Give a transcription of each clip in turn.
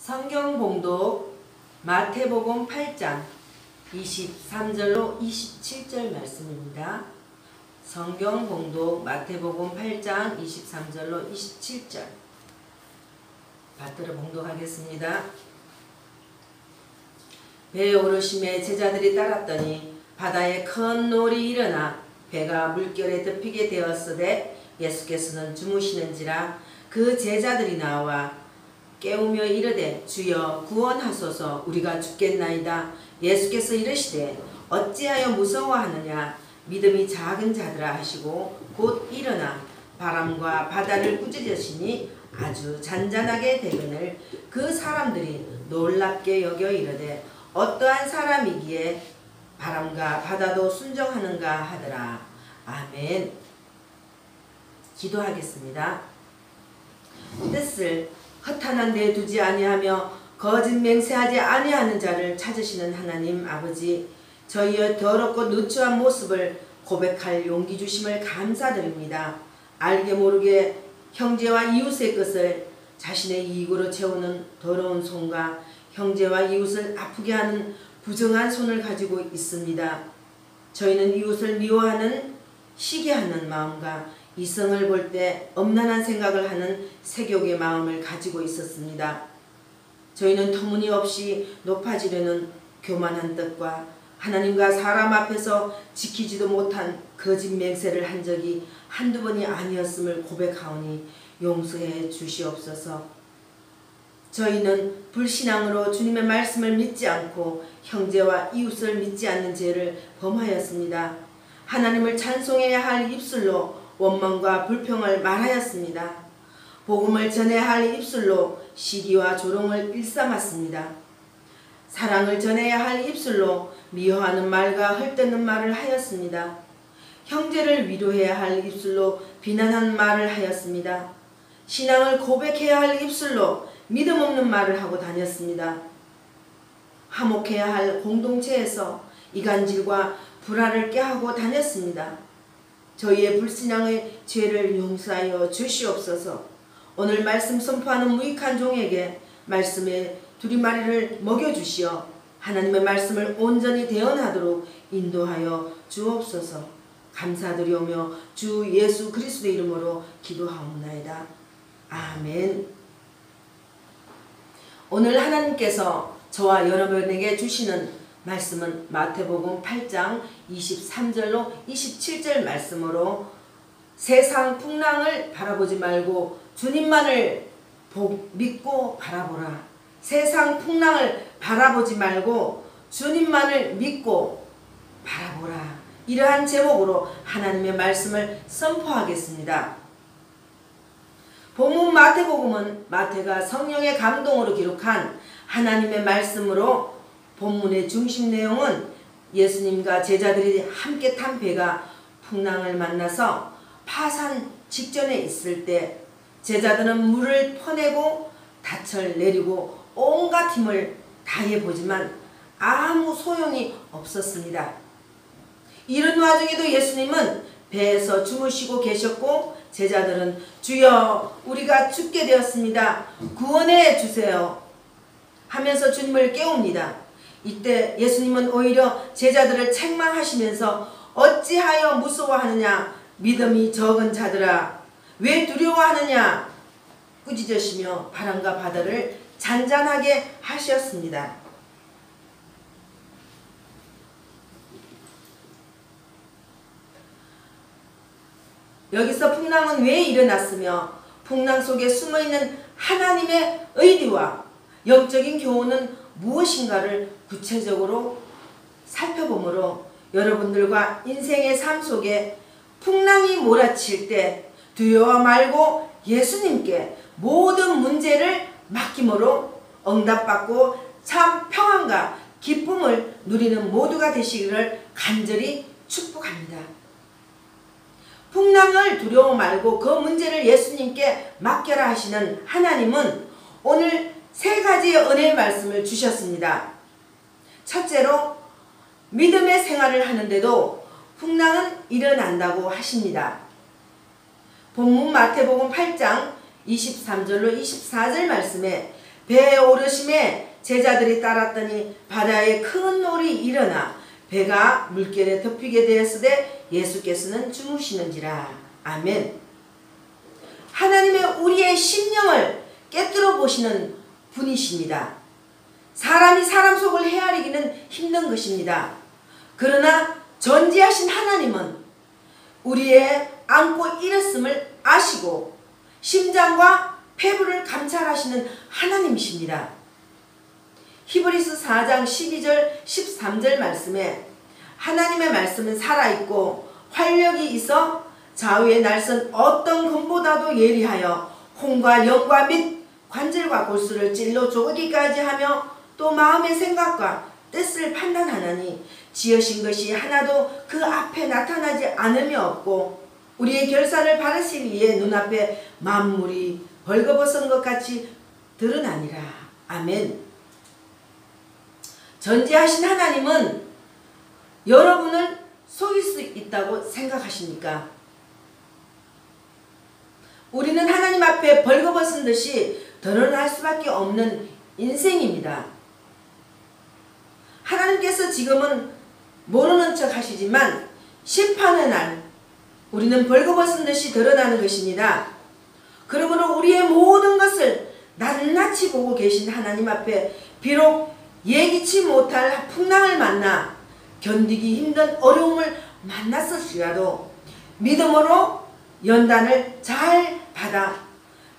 성경 봉독 마태복음 8장 23절로 27절 말씀입니다. 성경 봉독 마태복음 8장 23절로 27절 받들어 봉독하겠습니다. 배에 오르심에 제자들이 따랐더니 바다에 큰 놀이 일어나 배가 물결에 덮이게 되었으되 예수께서는 주무시는지라 그 제자들이 나와 깨우며 이르되 주여 구원하소서 우리가 죽겠나이다. 예수께서 이르시되 어찌하여 무서워하느냐 믿음이 작은 자들아 하시고 곧 일어나 바람과 바다를 꾸짖으시니 아주 잔잔하게 되거늘 그 사람들이 놀랍게 여겨 이르되 어떠한 사람이기에 바람과 바다도 순종하는가 하더라. 아멘. 기도하겠습니다. 뜻을 허탄한 데 두지 아니하며 거짓 맹세하지 아니하는 자를 찾으시는 하나님 아버지, 저희의 더럽고 누추한 모습을 고백할 용기 주심을 감사드립니다. 알게 모르게 형제와 이웃의 것을 자신의 이익으로 채우는 더러운 손과 형제와 이웃을 아프게 하는 부정한 손을 가지고 있습니다. 저희는 이웃을 미워하는 시기하는 마음과 이성을 볼 때 엄난한 생각을 하는 세욕의 마음을 가지고 있었습니다. 저희는 터무니없이 높아지려는 교만한 뜻과 하나님과 사람 앞에서 지키지도 못한 거짓 맹세를 한 적이 한두 번이 아니었음을 고백하오니 용서해 주시옵소서. 저희는 불신앙으로 주님의 말씀을 믿지 않고 형제와 이웃을 믿지 않는 죄를 범하였습니다. 하나님을 찬송해야 할 입술로 원망과 불평을 말하였습니다. 복음을 전해야 할 입술로 시기와 조롱을 일삼았습니다. 사랑을 전해야 할 입술로 미워하는 말과 헐뜯는 말을 하였습니다. 형제를 위로해야 할 입술로 비난하는 말을 하였습니다. 신앙을 고백해야 할 입술로 믿음 없는 말을 하고 다녔습니다. 화목해야 할 공동체에서 이간질과 불화를 꾀하고 다녔습니다. 저희의 불신앙의 죄를 용서하여 주시옵소서. 오늘 말씀 선포하는 무익한 종에게 말씀의 두리마리를 먹여주시어 하나님의 말씀을 온전히 대언하도록 인도하여 주옵소서. 감사드리오며 주 예수 그리스도의 이름으로 기도하옵나이다. 아멘. 오늘 하나님께서 저와 여러분에게 주시는 말씀은 마태복음 8장 23절로 27절 말씀으로 세상 풍랑을 바라보지 말고 주님만을 믿고 바라보라. 세상 풍랑을 바라보지 말고 주님만을 믿고 바라보라. 이러한 제목으로 하나님의 말씀을 선포하겠습니다. 본문 마태복음은 마태가 성령의 감동으로 기록한 하나님의 말씀으로 본문의 중심 내용은 예수님과 제자들이 함께 탄 배가 풍랑을 만나서 파산 직전에 있을 때 제자들은 물을 퍼내고 닻을 내리고 온갖 힘을 다해보지만 아무 소용이 없었습니다. 이런 와중에도 예수님은 배에서 주무시고 계셨고 제자들은 주여 우리가 죽게 되었습니다. 구원해 주세요 하면서 주님을 깨웁니다. 이때 예수님은 오히려 제자들을 책망하시면서 어찌하여 무서워하느냐 믿음이 적은 자들아 왜 두려워하느냐 꾸짖으시며 바람과 바다를 잔잔하게 하셨습니다. 여기서 풍랑은 왜 일어났으며 풍랑 속에 숨어있는 하나님의 의리와 영적인 교훈은 무엇인가를 구체적으로 살펴보므로 여러분들과 인생의 삶 속에 풍랑이 몰아칠 때 두려워 말고 예수님께 모든 문제를 맡김으로 응답받고 참 평안과 기쁨을 누리는 모두가 되시기를 간절히 축복합니다. 풍랑을 두려워 말고 그 문제를 예수님께 맡겨라 하시는 하나님은 오늘 세 가지의 은혜의 말씀을 주셨습니다. 첫째로 믿음의 생활을 하는데도 풍랑은 일어난다고 하십니다. 본문 마태복음 8장 23절로 24절 말씀에 배에 오르심에 제자들이 따랐더니 바다에 큰 놀이 일어나 배가 물결에 덮이게 되었으되 예수께서는 주무시는지라. 아멘. 하나님의 우리의 심령을 깨뜨려 보시는 분이십니다. 사람이 사람 속을 헤아리기는 힘든 것입니다. 그러나 전지하신 하나님은 우리의 안고 일었음을 아시고 심장과 폐부를 감찰하시는 하나님이십니다. 히브리서 4장 12절 13절 말씀에 하나님의 말씀은 살아있고 활력이 있어 좌우의 날선 어떤 검보다도 예리하여 혼과 영과 및 관절과 골수를 찔러 쪼개기까지 하며 또 마음의 생각과 뜻을 판단하나니 지으신 것이 하나도 그 앞에 나타나지 않으며 없고 우리의 결산을 바르시기 위해 눈앞에 만물이 벌거벗은 것 같이 드러나니라. 아멘. 전지하신 하나님은 여러분을 속일 수 있다고 생각하십니까? 우리는 하나님 앞에 벌거벗은 듯이 드러날 수밖에 없는 인생입니다. 하나님께서 지금은 모르는 척 하시지만 심판의 날 우리는 벌거벗은 듯이 드러나는 것입니다. 그러므로 우리의 모든 것을 낱낱이 보고 계신 하나님 앞에 비록 예기치 못할 풍랑을 만나 견디기 힘든 어려움을 만났을지라도 믿음으로 연단을 잘 받아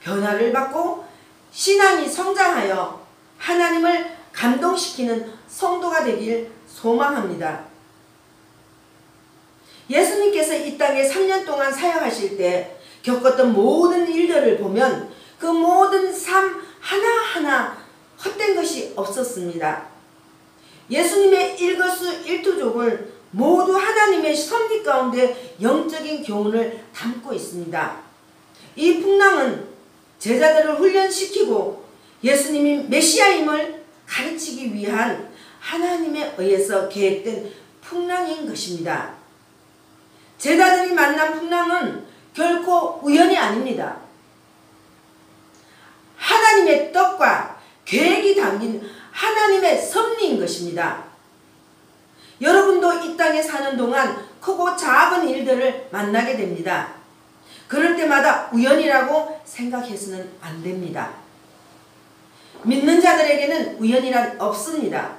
변화를 받고 신앙이 성장하여 하나님을 감동시키는 성도가 되길 소망합니다. 예수님께서 이 땅에 3년 동안 사역하실 때 겪었던 모든 일들을 보면 그 모든 삶 하나하나 헛된 것이 없었습니다. 예수님의 일거수일투족을 모두 하나님의 섭리 가운데 영적인 교훈을 담고 있습니다. 이 풍랑은 제자들을 훈련시키고 예수님이 메시아임을 가르치기 위한 하나님에 의해서 계획된 풍랑인 것입니다. 제자들이 만난 풍랑은 결코 우연이 아닙니다. 하나님의 뜻과 계획이 담긴 하나님의 섭리인 것입니다. 여러분도 이 땅에 사는 동안 크고 작은 일들을 만나게 됩니다. 그럴 때마다 우연이라고 생각해서는 안 됩니다. 믿는 자들에게는 우연이란 없습니다.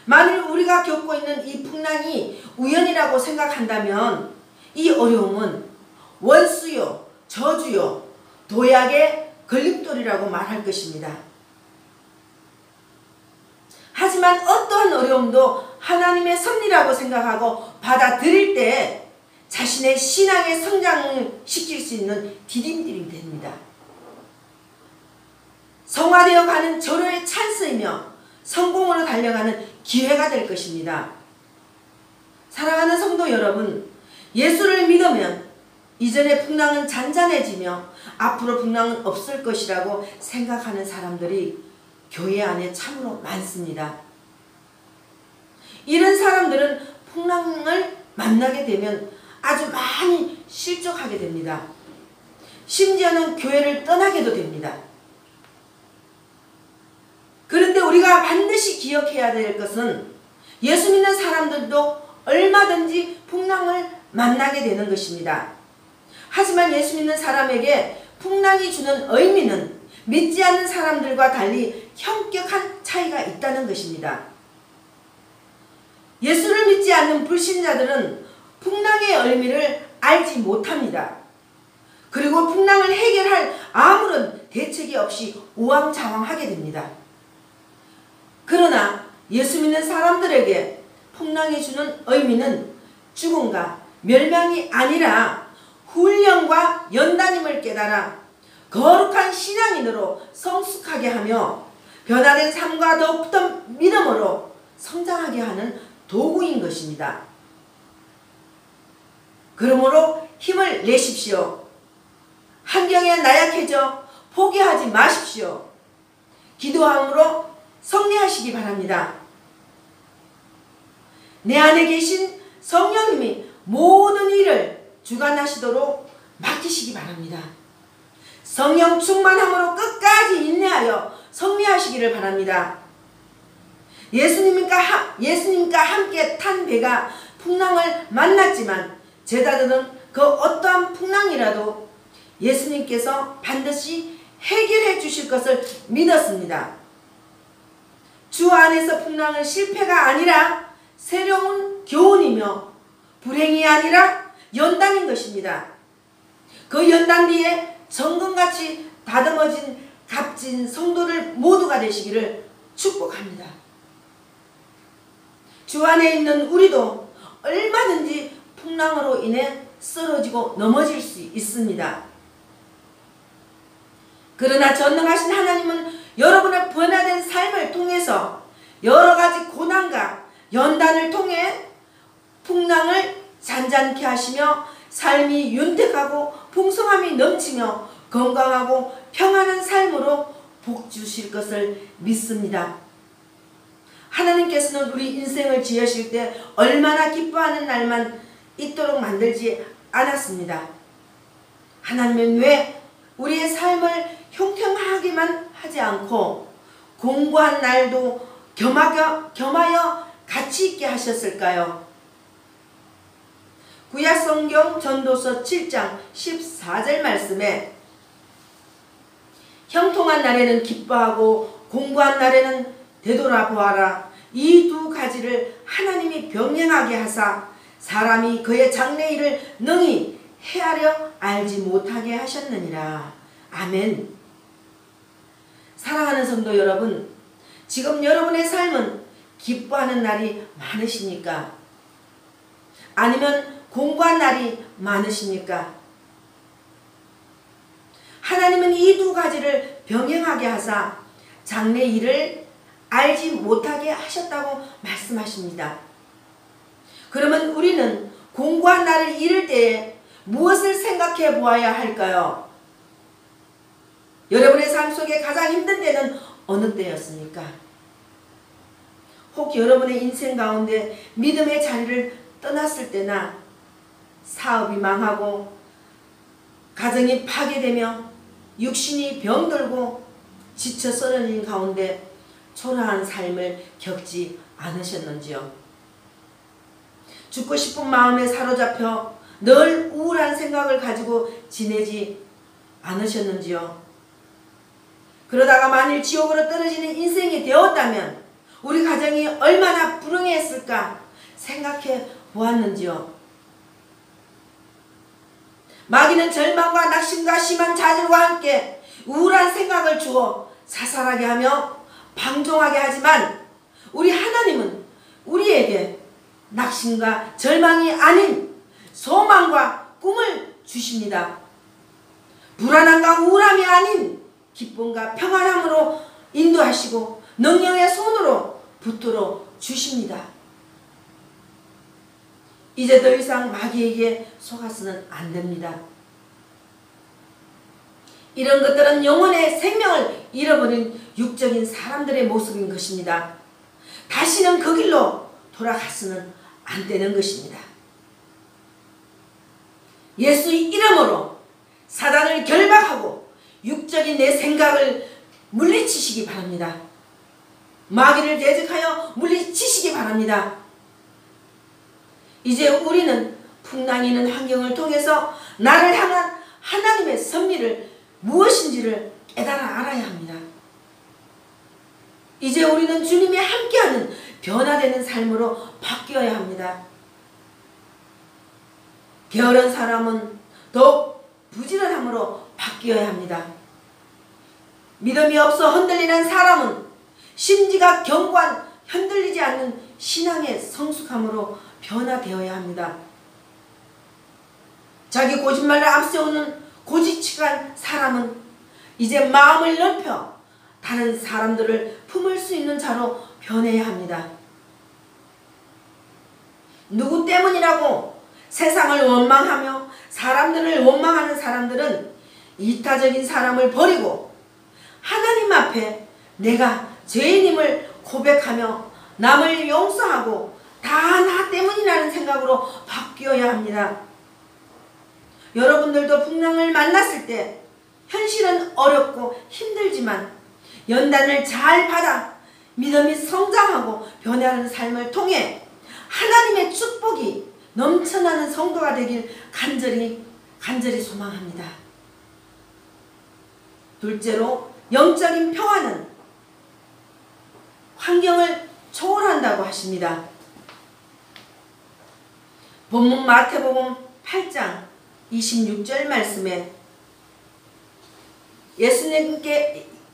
만일 우리가 겪고 있는 이 풍랑이 우연이라고 생각한다면 이 어려움은 원수요, 저주요, 도약의 걸림돌이라고 말할 것입니다. 하지만 어떠한 어려움도 하나님의 섭리라고 생각하고 받아들일 때 자신의 신앙의 성장을 시킬 수 있는 디딤돌이 됩니다. 성화되어 가는 절호의 찬스이며 성공으로 달려가는 기회가 될 것입니다. 사랑하는 성도 여러분, 예수를 믿으면 이전의 풍랑은 잔잔해지며 앞으로 풍랑은 없을 것이라고 생각하는 사람들이 교회 안에 참으로 많습니다. 이런 사람들은 풍랑을 만나게 되면 아주 많이 실족하게 됩니다. 심지어는 교회를 떠나게도 됩니다. 그런데 우리가 반드시 기억해야 될 것은 예수 믿는 사람들도 얼마든지 풍랑을 만나게 되는 것입니다. 하지만 예수 믿는 사람에게 풍랑이 주는 의미는 믿지 않는 사람들과 달리 현격한 차이가 있다는 것입니다. 예수를 믿지 않는 불신자들은 풍랑의 의미를 알지 못합니다. 그리고 풍랑을 해결할 아무런 대책이 없이 우왕좌왕하게 됩니다. 그러나 예수 믿는 사람들에게 풍랑이 주는 의미는 죽음과 멸망이 아니라 훈련과 연단임을 깨달아 거룩한 신앙인으로 성숙하게 하며 변화된 삶과 더욱더 믿음으로 성장하게 하는 도구인 것입니다. 그러므로 힘을 내십시오. 환경에 나약해져 포기하지 마십시오. 기도함으로 승리하시기 바랍니다. 내 안에 계신 성령님이 모든 일을 주관하시도록 맡기시기 바랍니다. 성령 충만함으로 끝까지 인내하여 성리하시기를 바랍니다. 예수님과 함께 탄 배가 풍랑을 만났지만 제자들은 그 어떠한 풍랑이라도 예수님께서 반드시 해결해 주실 것을 믿었습니다. 주 안에서 풍랑은 실패가 아니라 새로운 교훈이며 불행이 아니라 연단인 것입니다. 그 연단 뒤에 정금같이 다듬어진 값진 성도들 모두가 되시기를 축복합니다. 주 안에 있는 우리도 얼마든지 풍랑으로 인해 쓰러지고 넘어질 수 있습니다. 그러나 전능하신 하나님은 여러분의 변화된 삶을 통해서 여러가지 고난과 연단을 통해 풍랑을 잔잔케 하시며 삶이 윤택하고 풍성함이 넘치며 건강하고 평안한 삶으로 복 주실 것을 믿습니다. 하나님께서는 우리 인생을 지으실 때 얼마나 기뻐하는 날만 있도록 만들지 않았습니다. 하나님은 왜 우리의 삶을 형통하게만 하지 않고 공고한 날도 겸하여 가치 있게 하셨을까요? 구약성경 전도서 7장 14절 말씀에 형통한 날에는 기뻐하고 공고한 날에는 되돌아보아라. 이 두 가지를 하나님이 병행하게 하사 사람이 그의 장래일을 능히 헤아려 알지 못하게 하셨느니라. 아멘. 사랑하는 성도 여러분, 지금 여러분의 삶은 기뻐하는 날이 많으십니까? 아니면 공고한 날이 많으십니까? 하나님은 이 두 가지를 병행하게 하사 장래 일을 알지 못하게 하셨다고 말씀하십니다. 그러면 우리는 공고한 날을 이룰 때에 무엇을 생각해 보아야 할까요? 여러분의 삶 속에 가장 힘든 때는 어느 때였습니까? 혹 여러분의 인생 가운데 믿음의 자리를 떠났을 때나 사업이 망하고 가정이 파괴되며 육신이 병들고 지쳐 쓰러진 가운데 초라한 삶을 겪지 않으셨는지요? 죽고 싶은 마음에 사로잡혀 늘 우울한 생각을 가지고 지내지 않으셨는지요? 그러다가 만일 지옥으로 떨어지는 인생이 되었다면 우리 가정이 얼마나 불행했을까 생각해 보았는지요? 마귀는 절망과 낙심과 심한 좌절과 함께 우울한 생각을 주어 자살하게 하며 방종하게 하지만 우리 하나님은 우리에게 낙심과 절망이 아닌 소망과 꿈을 주십니다. 불안함과 우울함이 아닌 기쁨과 평안함으로 인도하시고 능력의 손으로 붙들어 주십니다. 이제 더 이상 마귀에게 속아서는 안 됩니다. 이런 것들은 영혼의 생명을 잃어버린 육적인 사람들의 모습인 것입니다. 다시는 그 길로 돌아가서는 안 되는 것입니다. 예수의 이름으로 사단을 결박하고 육적인 내 생각을 물리치시기 바랍니다. 마귀를 대적하여 물리치시기 바랍니다. 이제 우리는 풍랑이 있는 환경을 통해서 나를 향한 하나님의 섭리를 무엇인지를 깨달아 알아야 합니다. 이제 우리는 주님이 함께하는 변화되는 삶으로 바뀌어야 합니다. 게으른 사람은 더욱 부지런함으로 바뀌어야 합니다. 믿음이 없어 흔들리는 사람은 심지가 견고한 흔들리지 않는 신앙의 성숙함으로 변화되어야 합니다. 자기 거짓말을 앞세우는 고지치간 사람은 이제 마음을 넓혀 다른 사람들을 품을 수 있는 자로 변해야 합니다. 누구 때문이라고 세상을 원망하며 사람들을 원망하는 사람들은 이타적인 사람을 버리고 하나님 앞에 내가 죄인임을 고백하며 남을 용서하고 다 나 때문이라는 생각으로 바뀌어야 합니다. 여러분들도 풍랑을 만났을 때 현실은 어렵고 힘들지만 연단을 잘 받아 믿음이 성장하고 변화하는 삶을 통해 하나님의 축복이 넘쳐나는 성도가 되길 간절히 소망합니다. 둘째로, 영적인 평화는 환경을 초월한다고 하십니다. 본문 마태복음 8장 26절 말씀에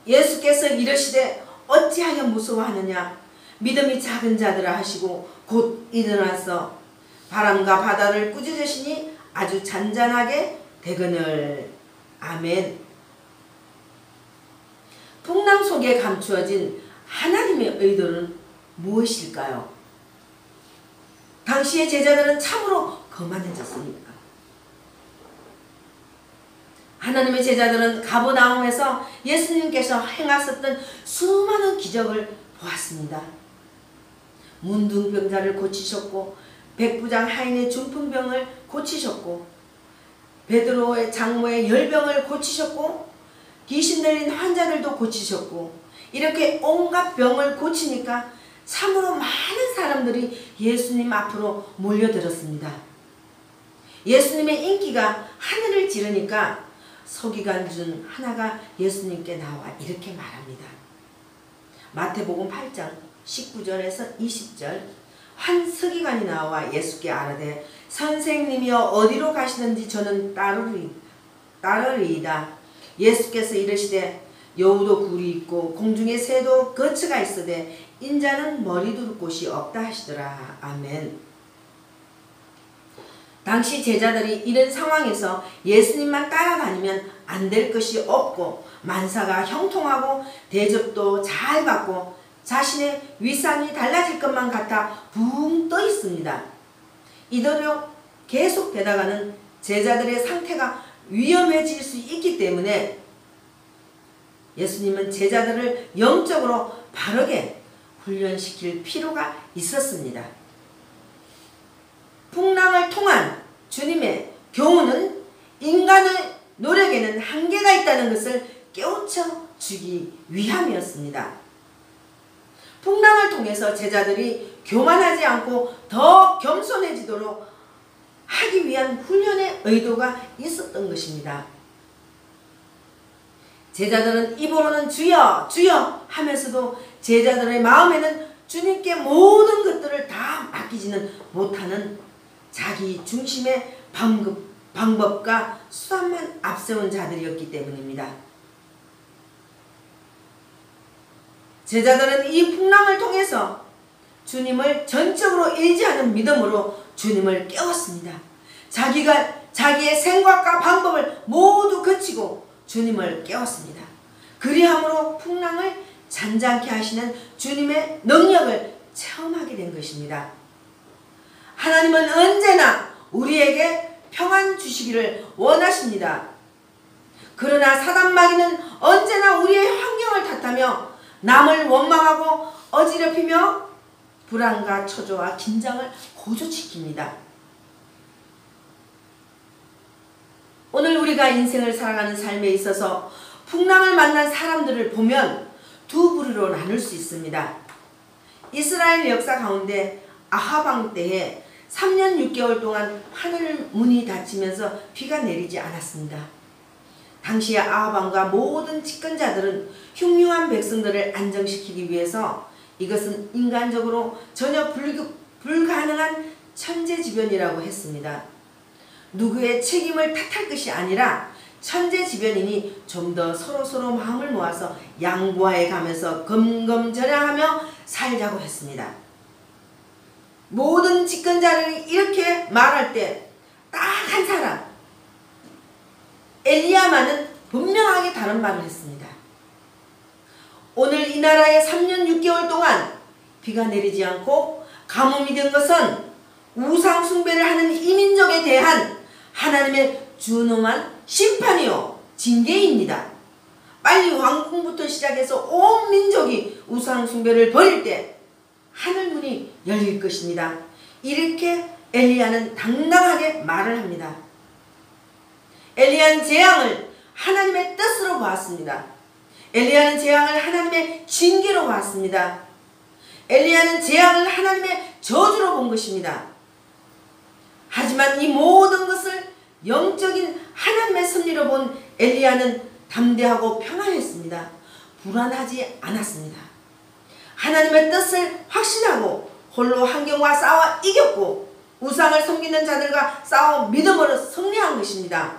예수께서 이르시되 어찌하여 무서워하느냐 믿음이 작은 자들아 하시고 곧 일어나서 바람과 바다를 꾸짖으시니 아주 잔잔하게 되거늘. 아멘. 풍랑 속에 감추어진 하나님의 의도는 무엇일까요? 당시의 제자들은 참으로 거만해졌습니다. 하나님의 제자들은 가버나움에서 예수님께서 행하셨던 수많은 기적을 보았습니다. 문둥병자를 고치셨고 백부장 하인의 중풍병을 고치셨고 베드로의 장모의 열병을 고치셨고 귀신 들린 환자들도 고치셨고 이렇게 온갖 병을 고치니까 참으로 많은 사람들이 예수님 앞으로 몰려들었습니다. 예수님의 인기가 하늘을 찌르니까 서기관 중 하나가 예수님께 나와 이렇게 말합니다. 마태복음 8장 19절에서 20절. 한 서기관이 나와 예수께 아뢰되 선생님이여 어디로 가시든지 저는 따르리이다. 예수께서 이르시되 여우도 굴이 있고 공중에 새도 거처가 있으되 인자는 머리 둘 곳이 없다 하시더라. 아멘. 당시 제자들이 이런 상황에서 예수님만 따라다니면 안 될 것이 없고 만사가 형통하고 대접도 잘 받고 자신의 위상이 달라질 것만 같아 붕 떠 있습니다. 이대로 계속 되다가는 제자들의 상태가 위험해질 수 있기 때문에 예수님은 제자들을 영적으로 바르게 훈련시킬 필요가 있었습니다. 풍랑을 통한 주님의 교훈은 인간의 노력에는 한계가 있다는 것을 깨우쳐 주기 위함이었습니다. 풍랑을 통해서 제자들이 교만하지 않고 더 겸손해지도록 하기 위한 훈련의 의도가 있었던 것입니다. 제자들은 입으로는 주여 주여 하면서도 제자들의 마음에는 주님께 모든 것들을 다 맡기지는 못하는 자기 중심의 방법과 수단만 앞세운 자들이었기 때문입니다. 제자들은 이 풍랑을 통해서 주님을 전적으로 의지하는 믿음으로 주님을 깨웠습니다. 자기의 생각과 방법을 모두 거치고 주님을 깨웠습니다. 그리함으로 풍랑을 잔잔케 하시는 주님의 능력을 체험하게 된 것입니다. 하나님은 언제나 우리에게 평안 주시기를 원하십니다. 그러나 사단마귀는 언제나 우리의 환경을 탓하며 남을 원망하고 어지럽히며 불안과 초조와 긴장을 고조시킵니다. 오늘 우리가 인생을 살아가는 삶에 있어서 풍랑을 만난 사람들을 보면 두 부류로 나눌 수 있습니다. 이스라엘 역사 가운데 아합 왕 때에 3년 6개월 동안 하늘 문이 닫히면서 비가 내리지 않았습니다. 당시의 아합 왕과 모든 집권자들은 흉흉한 백성들을 안정시키기 위해서 이것은 인간적으로 전혀 불가능한 천재지변이라고 했습니다. 누구의 책임을 탓할 것이 아니라 천재지변이니 좀 더 서로 마음을 모아서 양보해 가면서 검검전야하며 살자고 했습니다. 모든 집권자들이 이렇게 말할 때 딱 한 사람 엘리야만은 분명하게 다른 말을 했습니다. 오늘 이 나라에 3년 6개월 동안 비가 내리지 않고 가뭄이 된 것은 우상 숭배를 하는 이민족에 대한 하나님의 준엄한 심판이요 징계입니다. 빨리 왕궁부터 시작해서 온 민족이 우상 숭배를 버릴 때 하늘문이 열릴 것입니다. 이렇게 엘리야는 당당하게 말을 합니다. 엘리야는 재앙을 하나님의 뜻으로 보았습니다. 엘리야는 재앙을 하나님의 징계로 봤습니다. 엘리야는 재앙을 하나님의 저주로 본 것입니다. 하지만 이 모든 것을 영적인 하나님의 섭리로 본 엘리야는 담대하고 평안했습니다. 불안하지 않았습니다. 하나님의 뜻을 확신하고 홀로 환경과 싸워 이겼고 우상을 섬기는 자들과 싸워 믿음으로 승리한 것입니다.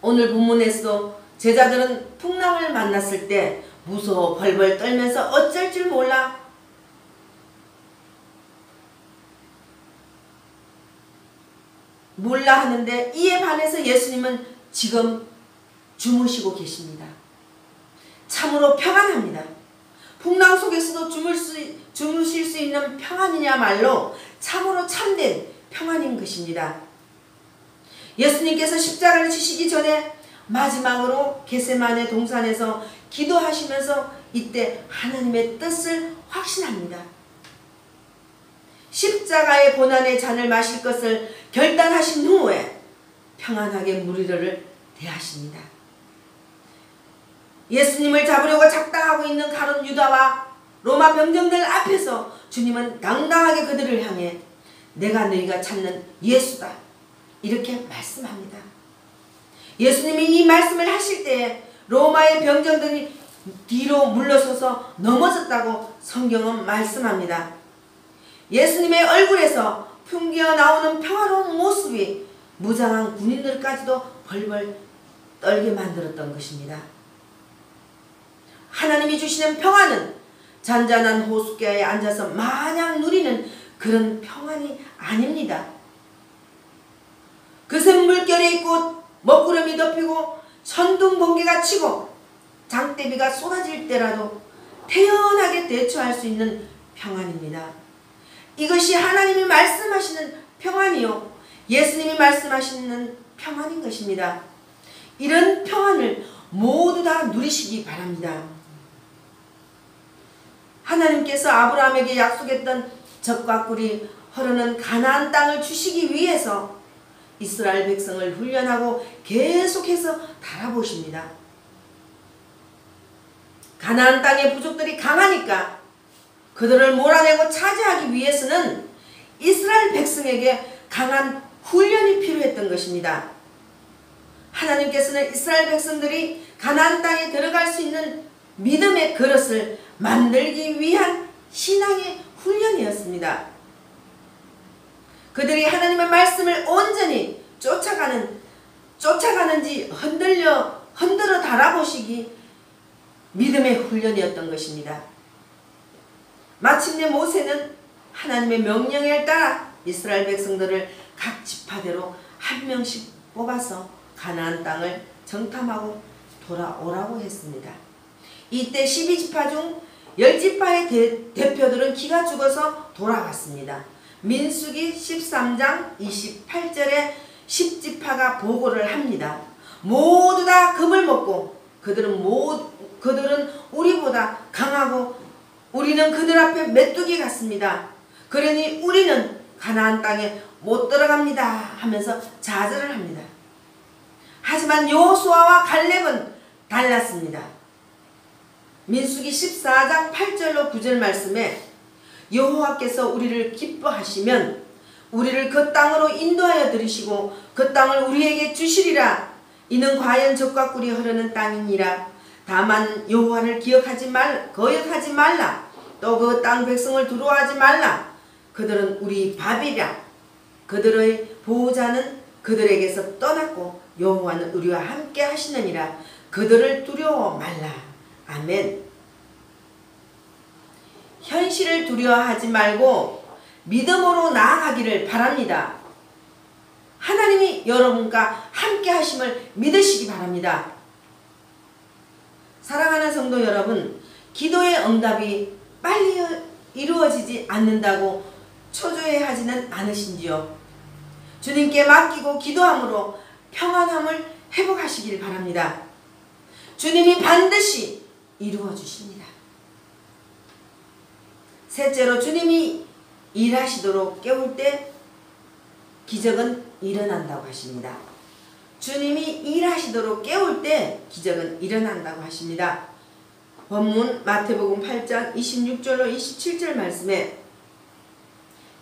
오늘 본문에서도 제자들은 풍랑을 만났을 때 무서워 벌벌 떨면서 어쩔 줄 몰라 하는데 이에 반해서 예수님은 지금 주무시고 계십니다. 참으로 평안합니다. 풍랑 속에서도 주무실 수 있는 평안이냐말로 참으로 참된 평안인 것입니다. 예수님께서 십자가를 지시기 전에 마지막으로 겟세마네 동산에서 기도하시면서 이때 하나님의 뜻을 확신합니다. 십자가의 고난의 잔을 마실 것을 결단하신 후에 평안하게 무리를 대하십니다. 예수님을 잡으려고 작당하고 있는 가룟 유다와 로마 병정들 앞에서 주님은 당당하게 그들을 향해 내가 너희가 찾는 예수다 이렇게 말씀합니다. 예수님이 이 말씀을 하실 때에 로마의 병정들이 뒤로 물러서서 넘어졌다고 성경은 말씀합니다. 예수님의 얼굴에서 풍기어 나오는 평화로운 모습이 무장한 군인들까지도 벌벌 떨게 만들었던 것입니다. 하나님이 주시는 평안은 잔잔한 호숫가에 앉아서 마냥 누리는 그런 평안이 아닙니다. 그새 물결이 있고 먹구름이 덮이고 천둥 번개가 치고 장대비가 쏟아질 때라도 태연하게 대처할 수 있는 평안입니다. 이것이 하나님이 말씀하시는 평안이요 예수님이 말씀하시는 평안인 것입니다. 이런 평안을 모두 다 누리시기 바랍니다. 하나님께서 아브라함에게 약속했던 젖과 꿀이 흐르는 가나안 땅을 주시기 위해서 이스라엘 백성을 훈련하고 계속해서 달아보십니다. 가나안 땅의 부족들이 강하니까 그들을 몰아내고 차지하기 위해서는 이스라엘 백성에게 강한 훈련이 필요했던 것입니다. 하나님께서는 이스라엘 백성들이 가나안 땅에 들어갈 수 있는 믿음의 그릇을 만들기 위한 신앙의 훈련이었습니다. 그들이 하나님의 말씀을 온전히 쫓아가는지 흔들어 달아보시기 믿음의 훈련이었던 것입니다. 마침내 모세는 하나님의 명령에 따라 이스라엘 백성들을 각 지파대로 한 명씩 뽑아서 가나안 땅을 정탐하고 돌아오라고 했습니다. 이때 12지파 중 10지파의 대표들은 기가 죽어서 돌아갔습니다. 민수기 13장 28절에 10지파가 보고를 합니다. 모두 다 겁을 먹고 그들은 우리보다 강하고 우리는 그들 앞에 메뚜기 같습니다. 그러니 우리는 가나안 땅에 못 들어갑니다 하면서 자절을 합니다. 하지만 여호수아와 갈렙은 달랐습니다. 민수기 14장 8절로 9절 말씀에 여호와께서 우리를 기뻐하시면 우리를 그 땅으로 인도하여 들이시고 그 땅을 우리에게 주시리라. 이는 과연 젖과 꿀이 흐르는 땅이니라. 다만 여호와를 거역하지 말라. 또 그 땅 백성을 두려워하지 말라. 그들은 우리 밥이라. 그들의 보호자는 그들에게서 떠났고 여호와는 우리와 함께 하시느니라. 그들을 두려워 말라. 아멘. 현실을 두려워하지 말고 믿음으로 나아가기를 바랍니다. 하나님이 여러분과 함께 하심을 믿으시기 바랍니다. 사랑하는 성도 여러분, 기도의 응답이 빨리 이루어지지 않는다고 초조해하지는 않으신지요? 주님께 맡기고 기도함으로 평안함을 회복하시길 바랍니다. 주님이 반드시 이루어 주십니다. 셋째로, 주님이 일하시도록 깨울 때 기적은 일어난다고 하십니다. 주님이 일하시도록 깨울 때 기적은 일어난다고 하십니다. 본문 마태복음 8장 26절로 27절 말씀에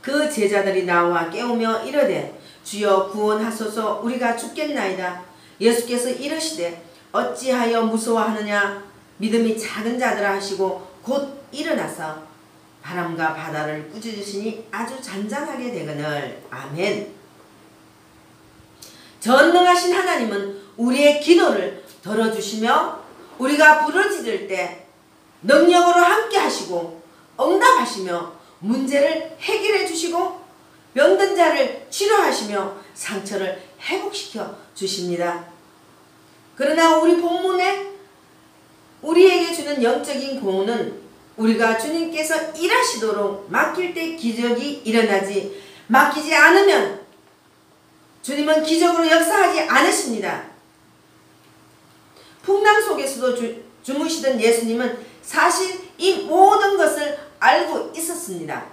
그 제자들이 나와 깨우며 이르되 주여 구원하소서 우리가 죽겠나이다. 예수께서 이르시되 어찌하여 무서워하느냐 믿음이 작은 자들아 하시고 곧 일어나서 바람과 바다를 꾸짖으시니 아주 잔잔하게 되거늘. 아멘. 전능하신 하나님은 우리의 기도를 들어주시며 우리가 부르짖을 때 능력으로 함께 하시고 응답하시며 문제를 해결해 주시고 병든 자를 치료하시며 상처를 회복시켜 주십니다. 그러나 우리 본문에 우리에게 주는 영적인 공헌은 우리가 주님께서 일하시도록 맡길 때 기적이 일어나지, 맡기지 않으면 주님은 기적으로 역사하지 않으십니다. 풍랑 속에서도 주무시던 예수님은 사실 이 모든 것을 알고 있었습니다.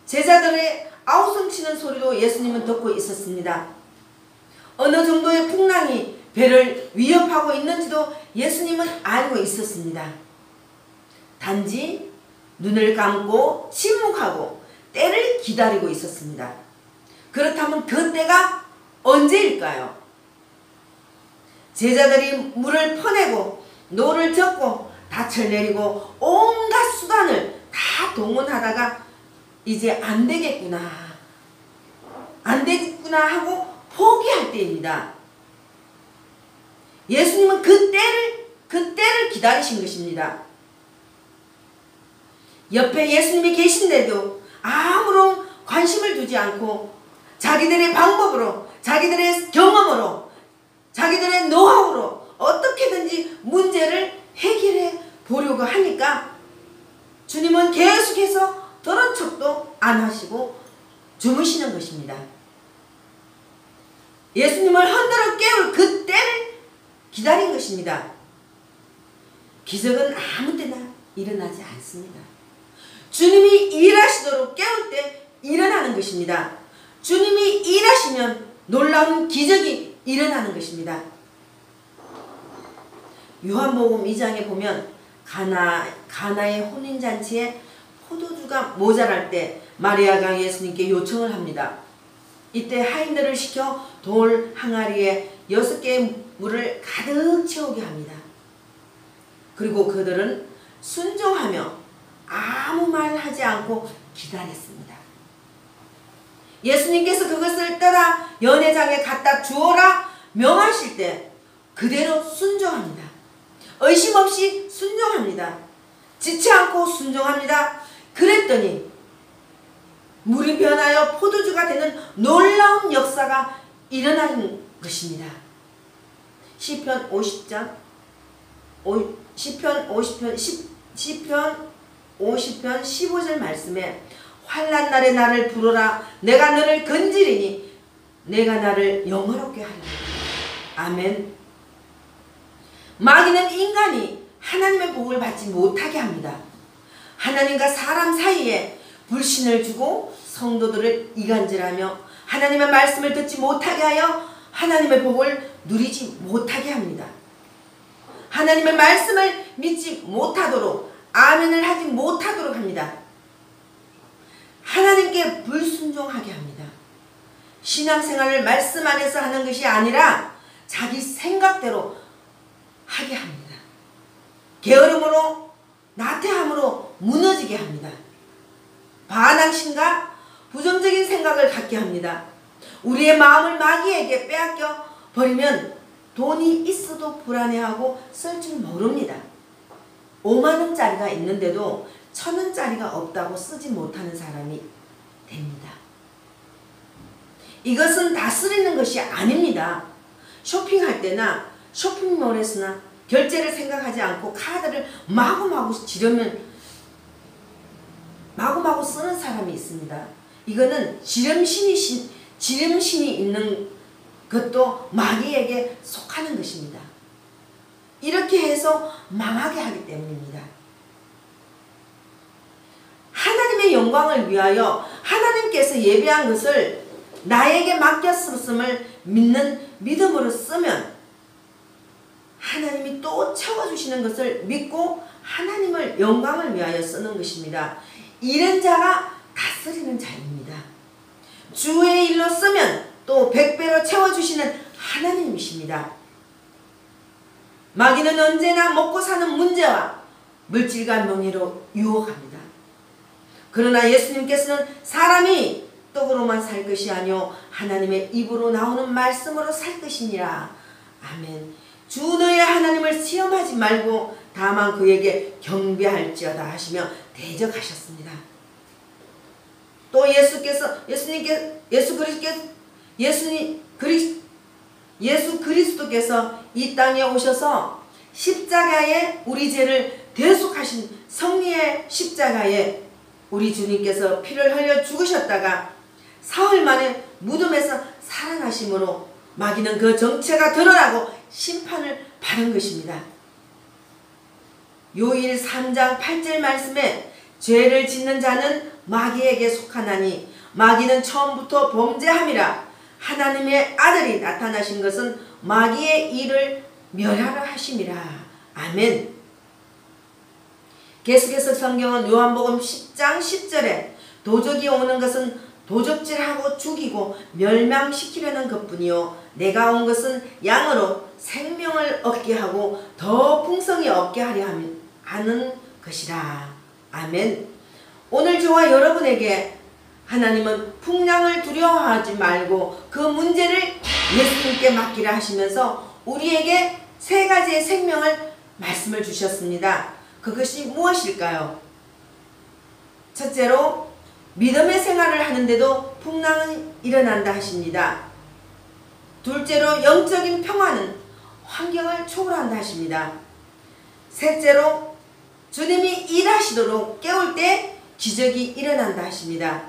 제자들의 아우성치는 소리도 예수님은 듣고 있었습니다. 어느 정도의 풍랑이 배를 위협하고 있는지도 예수님은 알고 있었습니다. 단지 눈을 감고 침묵하고 때를 기다리고 있었습니다. 그렇다면 그 때가 언제일까요? 제자들이 물을 퍼내고 노를 젓고 닻을 내리고 온갖 수단을 다 동원하다가 이제 안 되겠구나 하고 포기할 때입니다. 예수님은 그 때를 기다리신 것입니다. 옆에 예수님이 계신데도 아무런 관심을 두지 않고 자기들의 방법으로, 자기들의 경험으로, 자기들의 노하우로 어떻게든지 문제를 해결해 보려고 하니까 주님은 계속해서 들은 척도 안 하시고 주무시는 것입니다. 예수님을 흔들어 깨울 그 때를 기다린 것입니다. 기적은 아무 때나 일어나지 않습니다. 주님이 일하시도록 깨울 때 일어나는 것입니다. 주님이 일하시면 놀라운 기적이 일어나는 것입니다. 요한복음 2장에 보면 가나의 혼인잔치에 포도주가 모자랄 때 마리아가 예수님께 요청을 합니다. 이때 하인들을 시켜 돌 항아리에 6개의 물을 가득 채우게 합니다. 그리고 그들은 순종하며 아무 말 하지 않고 기다렸습니다. 예수님께서 그것을 따라 연회장에 갖다 주어라 명하실 때 그대로 순종합니다. 의심 없이 순종합니다. 지치 않고 순종합니다. 그랬더니 물이 변하여 포도주가 되는 놀라운 역사가 일어나는 것입니다. 시편 50편 15절 말씀에 환난 날에 나를 부르라 내가 너를 건지리니 내가 나를 영화롭게 하리라. 아멘. 마귀는 인간이 하나님의 복을 받지 못하게 합니다. 하나님과 사람 사이에 불신을 주고 성도들을 이간질하며 하나님의 말씀을 듣지 못하게 하여 하나님의 복을 누리지 못하게 합니다. 하나님의 말씀을 믿지 못하도록 아멘을 하지 못하도록 합니다. 하나님께 불순종하게 합니다. 신앙생활을 말씀 안에서 하는 것이 아니라 자기 생각대로 하게 합니다. 게으름으로 나태함으로 무너지게 합니다. 반항심과 부정적인 생각을 갖게 합니다. 우리의 마음을 마귀에게 빼앗겨 버리면 돈이 있어도 불안해하고 쓸 줄 모릅니다. 5만원짜리가 있는데도 1,000원짜리가 없다고 쓰지 못하는 사람이 됩니다. 이것은 다스리는 것이 아닙니다. 쇼핑할 때나 쇼핑몰에서나 결제를 생각하지 않고 카드를 마구마구 쓰는 사람이 있습니다. 이거는 지름신이 있는 것도 마귀에게 속하는 것입니다. 이렇게 해서 망하게 하기 때문입니다. 하나님의 영광을 위하여 하나님께서 예비한 것을 나에게 맡겼음을 믿는 믿음으로 쓰면 하나님이 또 채워주시는 것을 믿고 하나님을 영광을 위하여 쓰는 것입니다. 이런 자가 다스리는 자입니다. 주의 일로 쓰면 또 100배로 채워주시는 하나님이십니다. 마귀는 언제나 먹고 사는 문제와 물질과 명예로 유혹합니다. 그러나 예수님께서는 사람이 떡으로만 살 것이 아니요 하나님의 입으로 나오는 말씀으로 살 것이니라. 아멘. 주 너의 하나님을 시험하지 말고 다만 그에게 경배할지어다 하시며 대적하셨습니다. 또 예수 그리스도께서 이 땅에 오셔서 십자가에 우리 죄를 대속하신 성리의 십자가에 우리 주님께서 피를 흘려 죽으셨다가 사흘 만에 무덤에서 살아나심으로 마귀는 그 정체가 드러나고 심판을 받은 것입니다. 요일 3장 8절 말씀에 죄를 짓는 자는 마귀에게 속하나니 마귀는 처음부터 범죄함이라. 하나님의 아들이 나타나신 것은 마귀의 일을 멸하려 하심이라. 아멘. 계속해서 성경은 요한복음 10장 10절에 도적이 오는 것은 도적질하고 죽이고 멸망시키려는 것뿐이요 내가 온 것은 양으로 생명을 얻게 하고 더 풍성히 얻게 하려 하는 것이라. 아멘. 오늘 저와 여러분에게 하나님은 풍랑을 두려워하지 말고 그 문제를 예수님께 맡기라 하시면서 우리에게 세 가지의 생명을 말씀을 주셨습니다. 그것이 무엇일까요? 첫째로 믿음의 생활을 하는데도 풍랑은 일어난다 하십니다. 둘째로 영적인 평화는 환경을 초월한다 하십니다. 셋째로 주님이 일하시도록 깨울 때 기적이 일어난다 하십니다.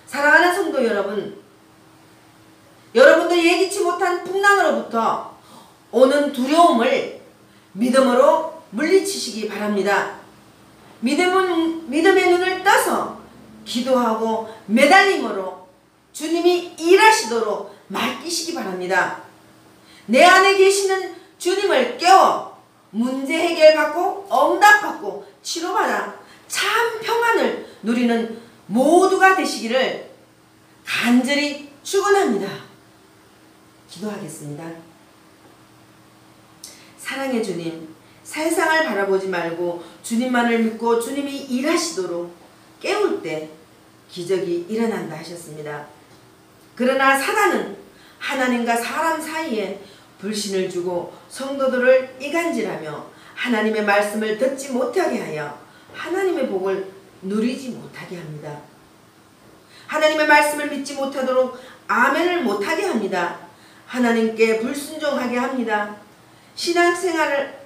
사랑하는 성도 여러분, 여러분도 예기치 못한 풍랑으로부터 오는 두려움을 믿음으로 물리치시기 바랍니다. 믿음의 눈을 떠서 기도하고 매달림으로 주님이 일하시도록 맡기시기 바랍니다. 내 안에 계시는 주님을 깨워 문제 해결받고 응답받고 치료받아 참 평안을 누리는 모두가 되시기를 간절히 축원합니다. 기도하겠습니다. 사랑의 주님, 세상을 바라보지 말고 주님만을 믿고 주님이 일하시도록 깨울 때 기적이 일어난다 하셨습니다. 그러나 사단은 하나님과 사람 사이에 불신을 주고 성도들을 이간질하며 하나님의 말씀을 듣지 못하게 하여 하나님의 복을 누리지 못하게 합니다. 하나님의 말씀을 믿지 못하도록 아멘을 못하게 합니다. 하나님께 불순종하게 합니다. 신앙생활을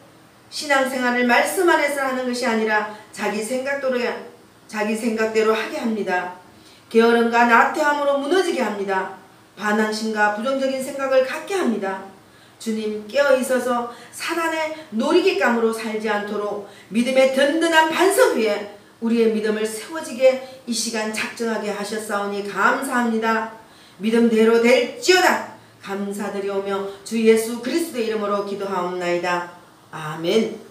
말씀 안에서 하는 것이 아니라 자기 생각대로 하게 합니다. 게으름과 나태함으로 무너지게 합니다. 반항심과 부정적인 생각을 갖게 합니다. 주님 깨어있어서 사단의 놀이기감으로 살지 않도록 믿음의 든든한 반석 위에 우리의 믿음을 세워지게 이 시간 작정하게 하셨사오니 감사합니다. 믿음대로 될지어다. 감사드리오며 주 예수 그리스도의 이름으로 기도하옵나이다. 아멘.